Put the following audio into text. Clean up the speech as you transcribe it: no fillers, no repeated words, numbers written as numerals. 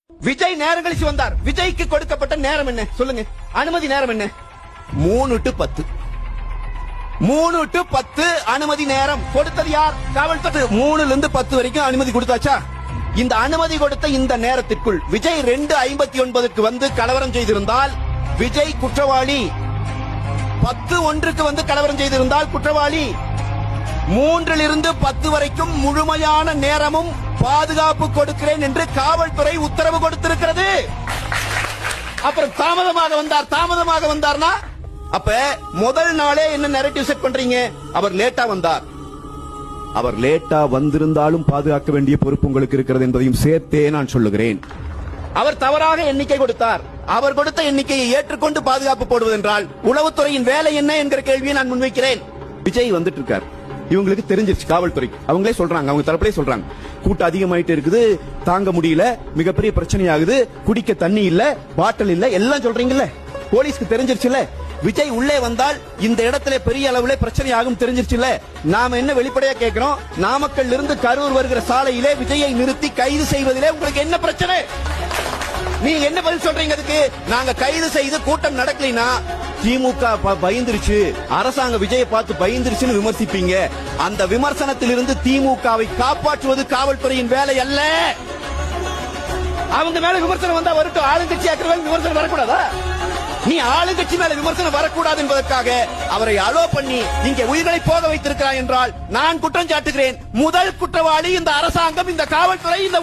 விஜய் நேரம் கழிச்சு வந்தார். விஜய்க்கு கொடுக்கப்பட்ட நேரம் என்ன சொல்லுங்க? அனுமதி நேரம் என்ன? 3 to 10. 3 to 10 அனுமதி நேரம் கொடுத்தது யார்? காவல்துறை. 3ல இருந்து 10 வரைக்கும் அனுமதி கொடுத்தாச்சா? இந்த அனுமதி கொடுத்த இந்த நேரத்திற்குள் விஜய் 2:59க்கு வந்து கலவரம் செய்திருந்தால் விஜய் குற்றவாளி. 10:01க்கு வந்து கலவரம் செய்திருந்தால் குற்றவாளி. 3லிருந்து 10 வரைக்கும் முழுமையான நேரமும் பாதுகாப்பு கொடுக்கிறேன் என்று காவல்துறை உத்தரவு கொடுத்திருக்கிறது. அப்புறம் தாமதமாக வந்தார்னா அப்ப முதல் நாளே என்ன நரேட்டிவ் செட் பண்றீங்க? அவர் லேட்டா வந்தார். அவர் லேட்டா வந்திருந்தாலும் பாதுகாக்க வேண்டிய பொறுப்பு உங்களுக்கு இருக்கிறது என்பதையும் சேர்த்தே நான் சொல்லுகிறேன். அவர் தவறாக எண்ணிக்கை கொடுத்தார். அவர் கொடுத்த எண்ணிக்கையை ஏற்றுக்கொண்டு பாதுகாப்பு போடுவதென்றால் உளவுத்துறையின் வேலை என்ன என்கிற கேள்வியை நான் முன்வைக்கிறேன். விஜய் வந்துட்டு இருக்கார். இவங்களுக்கு தெரிஞ்சிருச்சு, காவல்துறைக்கு. அவங்களே சொல்றாங்க, அவங்க தரப்பிலே சொல்றாங்க, கூட்டம் அதிகமாயிட்டு இருக்குது, தாங்க முடியல, மிகப்பெரிய பிரச்சனை ஆகுது, குடிக்க தண்ணி இல்ல, பாட்டில் இல்ல, எல்லாம் சொல்றீங்கல்ல. போலீஸ்க்கு தெரிஞ்சிருச்சுல, விஜய் உள்ளே வந்தால் இந்த இடத்துல பெரிய அளவுல பிரச்சனை ஆகும் தெரிஞ்சிருச்சுல. நாம என்ன வெளிப்படையா கேட்கிறோம்? நாமக்கல் இருந்து கரூர் வருகிற சாலையிலே விஜயை நிறுத்தி கைது செய்வதிலே உங்களுக்கு என்ன பிரச்சனை? நீங்க என்ன பதில் சொல்றீங்க அதுக்கு? நாங்க கைது செய்து கூட்டம் நடக்கலைனா திமுக பயந்துருச்சு, அரசாங்க விஜயை பார்த்து பயந்துருச்சுன்னு விமர்சிப்பீங்க. அந்த விமர்சனத்தில் இருந்து திமுகவை காப்பாற்றுவது காவல்துறையின் வேலை அல்ல. அவங்க மேல விமர்சனம் வந்தா வரட்டும், ஆளுங்கட்சி விமர்சனம் வரக்கூடாதா? நீ ஆளுங்கட்சி மேல விமர்சனம் வரக்கூடாது என்பதற்காக அவரை அலோ பண்ணி இங்கே உயிர்களை போக வைத்திருக்கிறார் என்றால் நான் குற்றம் சாட்டுகிறேன். முதல் குற்றவாளி இந்த அரசாங்கம், இந்த காவல்துறை, இந்த